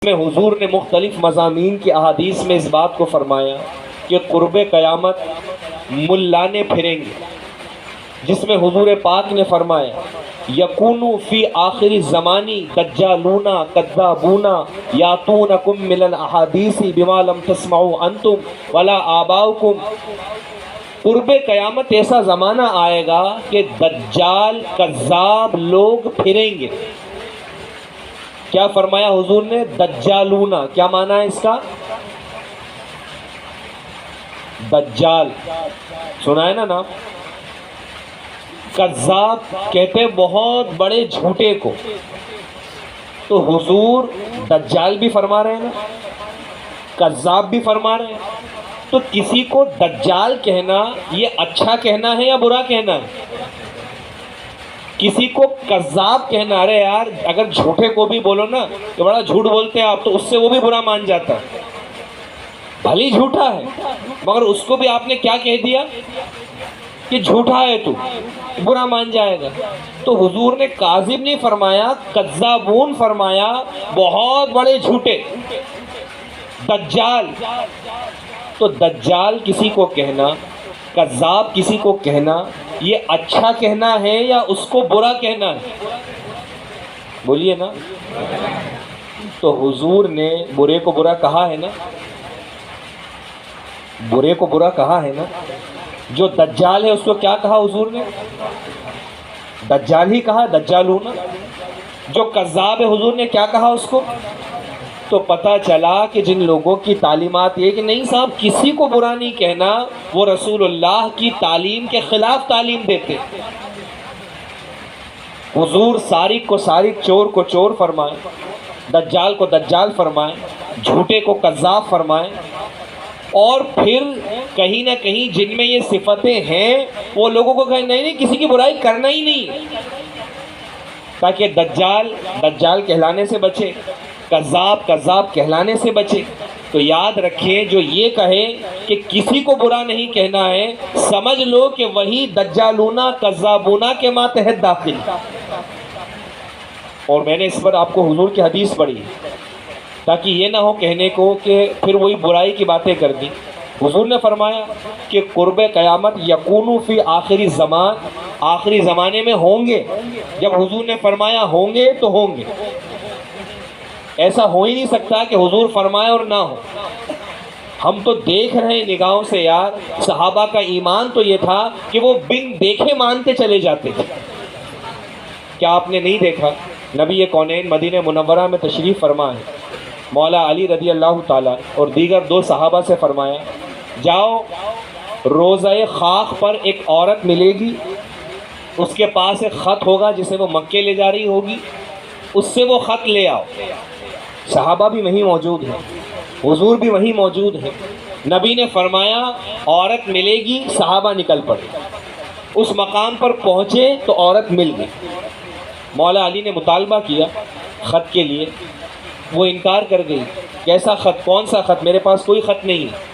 میں حضور نے مختلف مضامین کی احادیث میں اس بات کو فرمایا کہ قرب قیامت ملانے پھریں گے، جس میں حضور پاک نے فرمایا یکونو فی آخری زمانی دجالون کذابون یاتونکم من الاحادیث بما لم تسمعوا انتم ولا آباؤکم۔ قرب قیامت ایسا زمانہ آئے گا کہ دجال کذاب لوگ پھریں گے۔ کیا فرمایا حضور نے؟ دجالون۔ کیا معنی ہے اس کا؟ دجال سنا ہے نا نام؟ کذاب کہتے بہت بڑے جھوٹے کو، تو حضور دجال بھی فرما رہے ہیں نا، کذاب بھی فرما رہے ہیں، تو کسی کو دجال کہنا یہ اچھا کہنا ہے یا برا کہنا ہے؟ کسی کو کذاب کہنا، ارے یار اگر جھوٹے کو بھی بولو نا کہ بڑا جھوٹ بولتے ہیں آپ، تو اس سے وہ بھی برا مان جاتا ہے، بھلی جھوٹا ہے مگر اس کو بھی آپ نے کیا کہہ دیا کہ جھوٹا ہے، تو برا مان جائے گا۔ تو حضور نے کاذب نہیں فرمایا، کذابون فرمایا، بہت بڑے جھوٹے۔ دجال، تو دجال کسی کو کہنا، کذاب کسی کو کہنا، یہ اچھا کہنا ہے یا اس کو برا کہنا ہے؟ بولیے نا۔ تو حضور نے برے کو برا کہا ہے نا، برے کو برا کہا ہے نا۔ جو دجال ہے اس کو کیا کہا حضور نے؟ دجال ہی کہا، دجالون۔ جو کذاب ہے حضور نے کیا کہا اس کو؟ تو پتہ چلا کہ جن لوگوں کی تعلیمات یہ کہ نہیں صاحب کسی کو برا نہیں کہنا، وہ رسول اللہ کی تعلیم کے خلاف تعلیم دیتے۔ حضور سارق کو سارق، چور کو چور فرمائیں، دجال کو دجال فرمائیں، جھوٹے کو کذاب فرمائیں، اور پھر کہیں نہ کہیں جن میں یہ صفتیں ہیں وہ لوگوں کو کہیں نہیں کسی کی برائی کرنا ہی نہیں، تاکہ دجال کہلانے سے بچے، کذاب کہلانے سے بچے۔ تو یاد رکھیں جو یہ کہے کہ کسی کو برا نہیں کہنا ہے، سمجھ لو کہ وہی دجالونا کذابونا کے ماتحت داخل۔ اور میں نے اس پر آپ کو حضور کی حدیث پڑھی تاکہ یہ نہ ہو کہنے کو کہ پھر وہی برائی کی باتیں کر دی۔ حضور نے فرمایا کہ قرب قیامت یکونو فی آخری زمان، آخری زمانے میں ہوں گے۔ جب حضور نے فرمایا ہوں گے تو ہوں گے، ایسا ہو ہی نہیں سکتا کہ حضور فرمائے اور نہ ہو۔ ہم تو دیکھ رہے ہیں نگاہوں سے یار، صحابہ کا ایمان تو یہ تھا کہ وہ بن دیکھے مانتے چلے جاتے تھے۔ کیا آپ نے نہیں دیکھا نبی کونین مدینہ منورہ میں تشریف فرما ہے، مولا علی رضی اللہ تعالیٰ اور دیگر دو صحابہ سے فرمایا جاؤ روضہ خاک پر ایک عورت ملے گی، اس کے پاس ایک خط ہوگا جسے وہ مکے لے جا رہی ہوگی، اس سے وہ خط لے آؤ۔ صحابہ بھی وہیں موجود ہیں، حضور بھی وہیں موجود ہیں۔ نبی نے فرمایا عورت ملے گی، صحابہ نکل پڑے، اس مقام پر پہنچے تو عورت مل گئی۔ مولا علی نے مطالبہ کیا خط کے لیے، وہ انکار کر گئی۔ کیسا خط؟ کون سا خط؟ میرے پاس کوئی خط نہیں ہے۔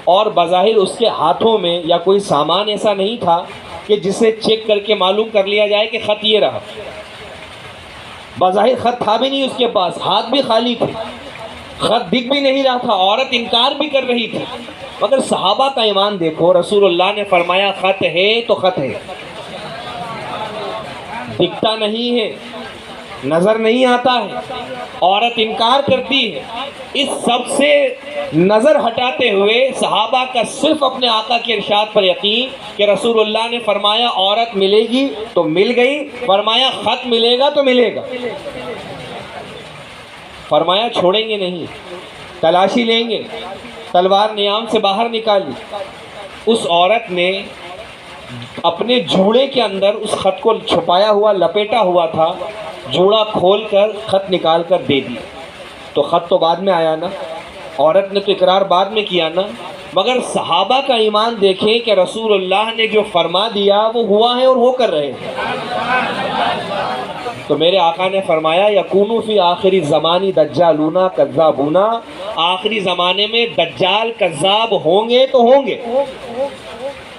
اور بظاہر اس کے ہاتھوں میں یا کوئی سامان ایسا نہیں تھا کہ جسے چیک کر کے معلوم کر لیا جائے کہ خط یہ رہا۔ بظاہر خط تھا بھی نہیں اس کے پاس، ہاتھ بھی خالی تھے، خط دکھ بھی نہیں رہا تھا، عورت انکار بھی کر رہی تھی۔ مگر صحابہ کا ایمان دیکھو، رسول اللہ نے فرمایا خط ہے تو خط ہے، دکھتا نہیں ہے، نظر نہیں آتا ہے، عورت انکار کرتی ہے۔ اس سب سے نظر ہٹاتے ہوئے صحابہ کا صرف اپنے آقا کے ارشاد پر یقین کہ رسول اللہ نے فرمایا عورت ملے گی تو مل گئی، فرمایا خط ملے گا تو ملے گا، فرمایا چھوڑیں گے نہیں، تلاشی لیں گے۔ تلوار نیام سے باہر نکالی، اس عورت نے اپنے جوڑے کے اندر اس خط کو چھپایا ہوا لپیٹا ہوا تھا، جوڑا کھول کر خط نکال کر دے دی۔ تو خط تو بعد میں آیا نا، عورت نے تو اقرار بعد میں کیا نا، مگر صحابہ کا ایمان دیکھیں کہ رسول اللہ نے جو فرما دیا وہ ہوا ہے اور وہ کر رہے ہیں۔ تو میرے آقا نے فرمایا یکونو فی آخری زمانی دجالونا کذابونا، آخری زمانے میں دجال کذاب ہوں گے تو ہوں گے۔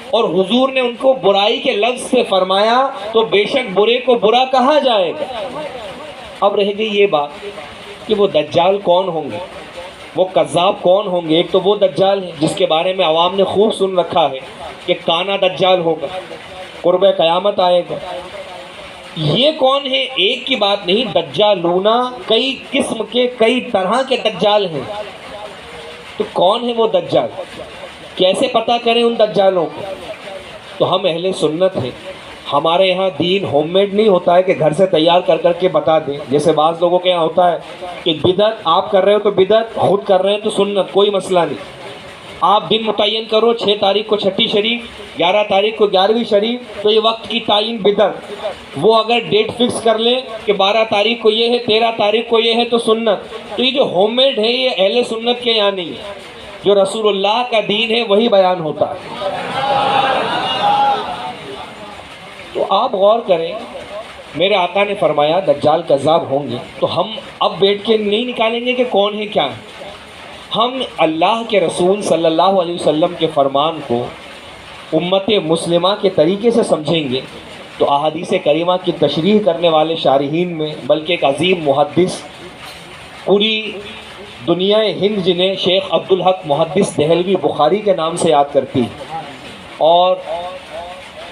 اور حضور نے ان کو برائی کے لفظ سے فرمایا تو بے شک برے کو برا کہا جائے گا۔ اب رہ گئی یہ بات کہ وہ دجال کون ہوں گے، وہ کذاب کون ہوں گے۔ ایک تو وہ دجال ہے جس کے بارے میں عوام نے خوب سن رکھا ہے کہ کانا دجال ہوگا، قرب قیامت آئے گا۔ یہ کون ہے؟ ایک کی بات نہیں، دجالونا کئی قسم کے، کئی طرح کے دجال ہیں۔ تو کون ہے وہ دجال؟ کیسے پتہ کریں ان دجالوں کو؟ تو ہم اہل سنت ہیں، ہمارے یہاں دین ہوم میڈ نہیں ہوتا ہے کہ گھر سے تیار کر کر کے بتا دیں، جیسے بعض لوگوں کے یہاں ہوتا ہے کہ بدعت آپ کر رہے ہو تو بدعت، خود کر رہے ہیں تو سنت، کوئی مسئلہ نہیں۔ آپ دن متعین کرو، 6 تاریخ کو چھٹی شریف، 11 تاریخ کو 11ویں شریف، تو یہ وقت کی تعین بدعت۔ وہ اگر ڈیٹ فکس کر لیں کہ 12 تاریخ کو یہ ہے، 13 تاریخ کو یہ ہے، تو سنت۔ تو یہ جو ہوم میڈ ہے یہ اہل سنت کے یہاں نہیں ہے، جو رسول اللہ کا دین ہے وہی بیان ہوتا ہے۔ تو آپ غور کریں، میرے آقا نے فرمایا دجال کذاب ہوں گے، تو ہم اب بیٹھ کے نہیں نکالیں گے کہ کون ہے کیا ہے، ہم اللہ کے رسول صلی اللہ علیہ وسلم کے فرمان کو امت مسلمہ کے طریقے سے سمجھیں گے۔ تو احادیث کریمہ کی تشریح کرنے والے شارحین میں بلکہ ایک عظیم محدث پوری دنیا ہند جنہیں شیخ عبدالحق محدث دہلوی بخاری کے نام سے یاد کرتی، اور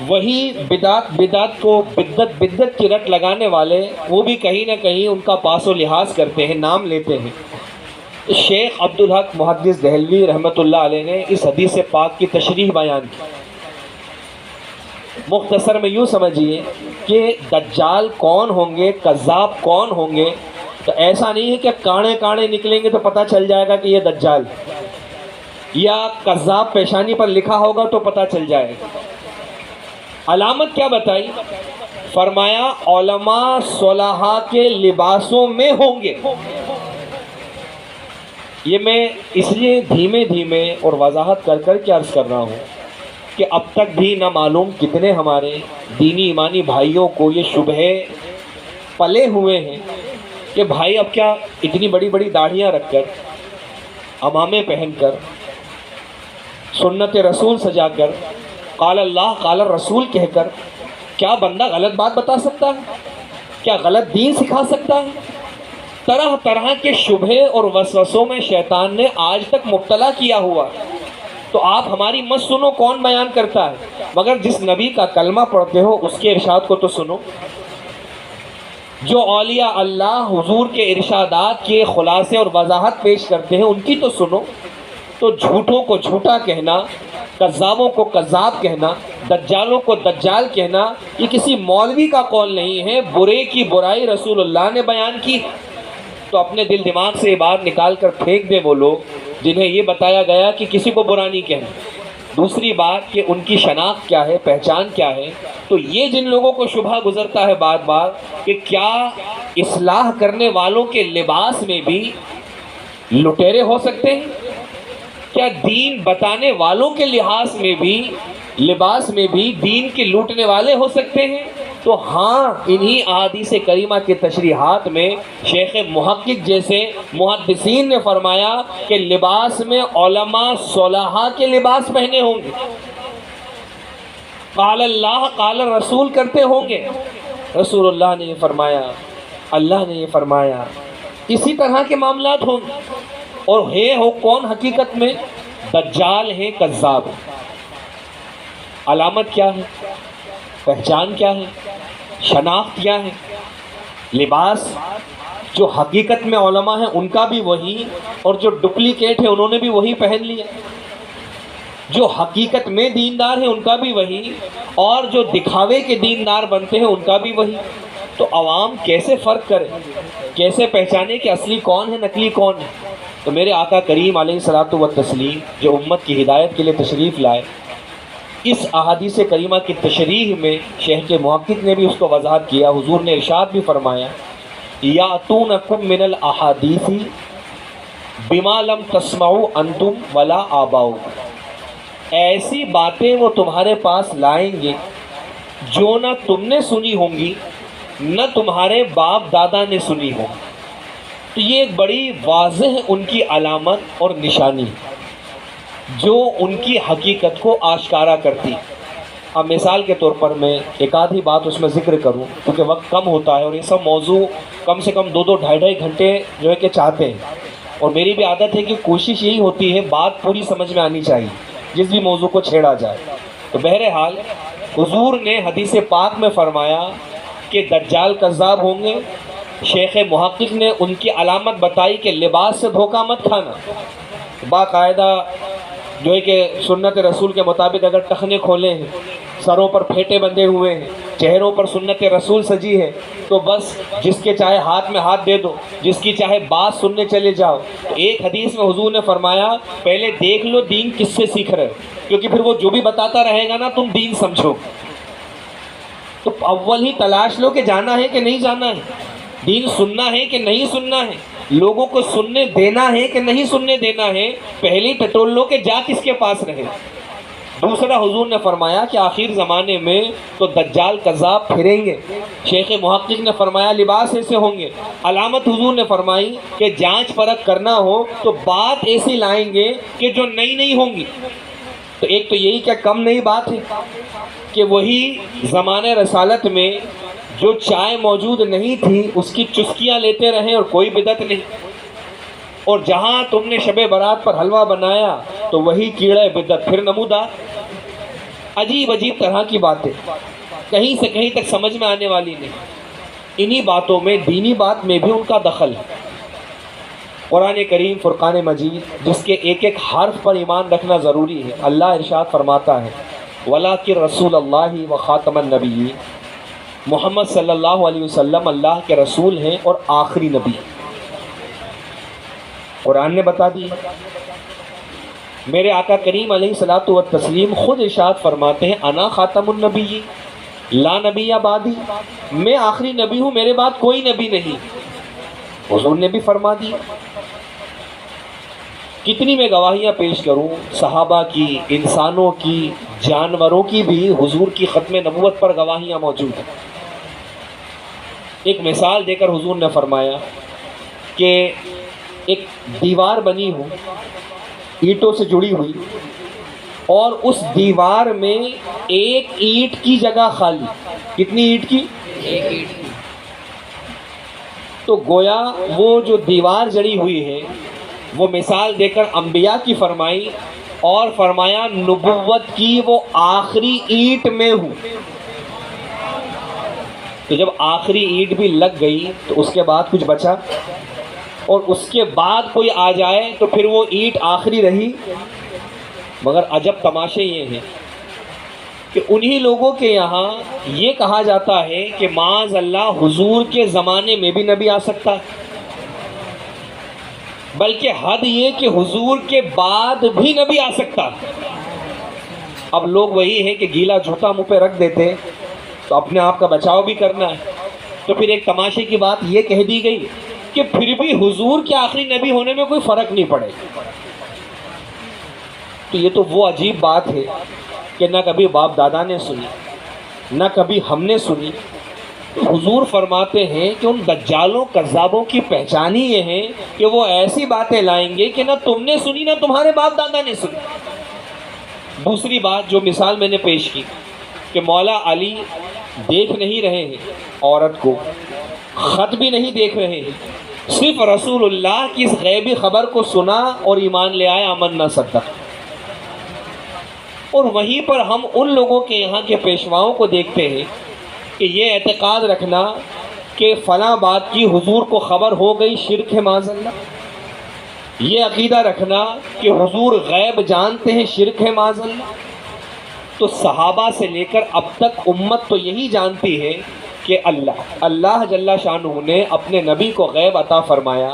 وہی بدعت کو بدعت کی رٹ لگانے والے، وہ بھی کہیں نہ کہیں ان کا پاس و لحاظ کرتے ہیں، نام لیتے ہیں۔ شیخ عبدالحق محدث دہلوی رحمۃ اللہ علیہ نے اس حدیث پاک کی تشریح بیان کی۔ مختصر میں یوں سمجھیے کہ دجال کون ہوں گے، کذاب کون ہوں گے، تو ایسا نہیں ہے کہ کاڑے کاڑے نکلیں گے تو پتہ چل جائے گا کہ یہ دجال، یا کذاب پیشانی پر لکھا ہوگا تو پتہ چل جائے گا۔ علامت کیا بتائی؟ فرمایا علماء صلحاء کے لباسوں میں ہوں گے۔ یہ میں اس لیے دھیمے دھیمے اور وضاحت کر کر کے عرض کر رہا ہوں کہ اب تک بھی نہ معلوم کتنے ہمارے دینی ایمانی بھائیوں کو یہ شبہے پلے ہوئے ہیں کہ بھائی اب کیا اتنی بڑی بڑی داڑھیاں رکھ کر، عمامے پہن کر، سنت رسول سجا کر، قال اللہ قال الرسول کہہ کر کیا بندہ غلط بات بتا سکتا ہے؟ کیا غلط دین سکھا سکتا ہے؟ طرح طرح کے شبہے اور وسوسوں میں شیطان نے آج تک مبتلا کیا ہوا۔ تو آپ ہماری مت سنو کون بیان کرتا ہے، مگر جس نبی کا کلمہ پڑھتے ہو اس کے ارشاد کو تو سنو، جو اولیاء اللہ حضور کے ارشادات کے خلاصے اور وضاحت پیش کرتے ہیں ان کی تو سنو۔ تو جھوٹوں کو جھوٹا کہنا، کذابوں کو کذاب کہنا، دجالوں کو دجال کہنا، یہ کسی مولوی کا قول نہیں ہے، برے کی برائی رسول اللہ نے بیان کی۔ تو اپنے دل دماغ سے یہ بات نکال کر پھینک دیں وہ لوگ جنہیں یہ بتایا گیا کہ کسی کو برا نہیں کہنا۔ دوسری بات کہ ان کی شناخت کیا ہے، پہچان کیا ہے۔ تو یہ جن لوگوں کو شبہ گزرتا ہے بار بار کہ کیا اصلاح کرنے والوں کے لباس میں بھی لٹیرے ہو سکتے ہیں، کیا دین بتانے والوں کے لحاظ میں بھی، لباس میں بھی دین کے لوٹنے والے ہو سکتے ہیں، تو ہاں انہی احادیث کریمہ کے تشریحات میں شیخ محقق جیسے محدثین نے فرمایا کہ لباس میں علماء صلحاء کے لباس پہنے ہوں گے، قال اللہ قال رسول کرتے ہوں گے، رسول اللہ نے یہ فرمایا، اللہ نے یہ فرمایا، اسی طرح کے معاملات ہوں گے۔ اور ہو کون حقیقت میں؟ دجال ہیں، کذاب ہیں۔ علامت کیا ہے؟ پہچان کیا ہے؟ شناخت کیا ہے؟ لباس جو حقیقت میں علماء ہیں ان کا بھی وہی، اور جو ڈپلیکیٹ ہے انہوں نے بھی وہی پہن لیا۔ جو حقیقت میں دیندار ہیں ان کا بھی وہی، اور جو دکھاوے کے دیندار بنتے ہیں ان کا بھی وہی۔ تو عوام کیسے فرق کرے، کیسے پہچانے کہ اصلی کون ہے، نقلی کون ہے؟ تو میرے آقا کریم علیہ الصلوۃ والتسلیم جو امت کی ہدایت کے لیے تشریف لائے، اس احادیث کریمہ کی تشریح میں شیخ محقق نے بھی اس کو وضاحت کیا۔ حضور نے ارشاد بھی فرمایا یاتونکم من الاحادیث بما لم تسمعوا انتم ولا آباؤکم، ایسی باتیں وہ تمہارے پاس لائیں گے جو نہ تم نے سنی ہوں گی نہ تمہارے باپ دادا نے سنی ہوں۔ تو یہ ایک بڑی واضح ان کی علامت اور نشانی جو ان کی حقیقت کو آشکارا کرتی۔ اب مثال کے طور پر میں ایک آدھی بات اس میں ذکر کروں کیونکہ وقت کم ہوتا ہے، اور یہ سب موضوع کم سے کم 2 2 گھنٹے جو ہے کہ چاہتے ہیں، اور میری بھی عادت ہے کہ کوشش یہی ہوتی ہے بات پوری سمجھ میں آنی چاہیے جس بھی موضوع کو چھیڑا جائے۔ تو بہرحال حضور نے حدیث پاک میں فرمایا کہ دجال کذاب ہوں گے۔ شیخ محقق نے ان کی علامت بتائی کہ لباس سے دھوکہ مت کھانا، باقاعدہ جو ہے کہ سنت رسول کے مطابق اگر ٹخنے کھولے ہیں، سروں پر پھیٹے بندھے ہوئے ہیں، چہروں پر سنت رسول سجی ہے، تو بس جس کے چاہے ہاتھ میں ہاتھ دے دو، جس کی چاہے بات سننے چلے جاؤ۔ تو ایک حدیث میں حضور نے فرمایا پہلے دیکھ لو دین کس سے سیکھ رہے ہو، کیونکہ پھر وہ جو بھی بتاتا رہے گا نا تم دین سمجھو۔ تو اول ہی تلاش لو کہ جانا ہے کہ نہیں جانا ہے، دین سننا ہے کہ نہیں سننا ہے، لوگوں کو سننے دینا ہے کہ نہیں سننے دینا ہے، پہلے ٹٹول لو کہ جا کس کے پاس رہے۔ دوسرا حضور نے فرمایا کہ آخر زمانے میں تو دجال کذاب پھریں گے۔ شیخ محقق نے فرمایا لباس ایسے ہوں گے۔ علامت حضور نے فرمائی کہ جانچ پرکھ کرنا ہو تو بات ایسی لائیں گے کہ جو نئی نئی ہوں گی۔ تو ایک تو یہی کیا کم نئی بات ہے کہ وہی زمانے رسالت میں جو چائے موجود نہیں تھی اس کی چسکیاں لیتے رہیں اور کوئی بدعت نہیں، اور جہاں تم نے شب برات پر حلوہ بنایا تو وہی کیڑے بدعت پھر نمودار۔ عجیب عجیب طرح کی باتیں کہیں سے کہیں تک سمجھ میں آنے والی نہیں۔ انہی باتوں میں دینی بات میں بھی ان کا دخل ہے۔ قرآن کریم فرقان مجید جس کے ایک ایک حرف پر ایمان رکھنا ضروری ہے۔ اللہ ارشاد فرماتا ہے وَلَٰكِن رسول اللہ وخاتم النبیین، محمد صلی اللہ علیہ وسلم اللہ کے رسول ہیں اور آخری نبی۔ قرآن نے بتا دی۔ میرے آقا کریم علیہ الصلوۃ والتسلیم خود ارشاد فرماتے ہیں انا خاتم النبی لا نبی بعدی، میں آخری نبی ہوں، میرے بعد کوئی نبی نہیں۔ حضور نے بھی فرما دی۔ کتنی میں گواہیاں پیش کروں، صحابہ کی، انسانوں کی، جانوروں کی بھی حضور کی ختم نبوت پر گواہیاں موجود ہیں۔ ایک مثال دے کر حضور نے فرمایا کہ ایک دیوار بنی ہو اینٹوں سے جڑی ہوئی، اور اس دیوار میں ایک اینٹ کی جگہ خالی۔ کتنی اینٹ کی؟ ایک اینٹ کی۔ تو گویا وہ جو دیوار جڑی ہوئی ہے وہ مثال دے کر انبیاء کی فرمائی، اور فرمایا نبوت کی وہ آخری اینٹ میں ہوں۔ تو جب آخری اینٹ بھی لگ گئی تو اس کے بعد کچھ بچا، اور اس کے بعد کوئی آ جائے تو پھر وہ اینٹ آخری رہی۔ مگر عجب تماشے یہ ہیں کہ انہی لوگوں کے یہاں یہ کہا جاتا ہے کہ معاذ اللہ حضور کے زمانے میں بھی نبی آ سکتا ہے، بلکہ حد یہ کہ حضور کے بعد بھی نبی آ سکتا ہے۔ اب لوگ وہی ہے کہ گیلا جوتا منہ پہ رکھ دیتے تو اپنے آپ کا بچاؤ بھی کرنا ہے، تو پھر ایک تماشے کی بات یہ کہہ دی گئی کہ پھر بھی حضور کے آخری نبی ہونے میں کوئی فرق نہیں پڑے۔ تو یہ تو وہ عجیب بات ہے کہ نہ کبھی باپ دادا نے سنی، نہ کبھی ہم نے سنی۔ حضور فرماتے ہیں کہ ان دجالوں کذابوں کی پہچان ہی یہ ہے کہ وہ ایسی باتیں لائیں گے کہ نہ تم نے سنی نہ تمہارے باپ دادا نے سنی۔ دوسری بات جو مثال میں نے پیش کی کہ مولا علی دیکھ نہیں رہے ہیں عورت کو، خط بھی نہیں دیکھ رہے ہیں، صرف رسول اللہ کی اس غیبی خبر کو سنا اور ایمان لے آئے، امن نہ صدق۔ اور وہیں پر ہم ان لوگوں کے یہاں کے پیشواؤں کو دیکھتے ہیں کہ یہ اعتقاد رکھنا کہ فلاں بات کی حضور کو خبر ہو گئی شرک ہے معاذ اللہ، یہ عقیدہ رکھنا کہ حضور غیب جانتے ہیں شرک ہے معاذ اللہ۔ تو صحابہ سے لے کر اب تک امت تو یہی جانتی ہے کہ اللہ جل شانہ نے اپنے نبی کو غیب عطا فرمایا،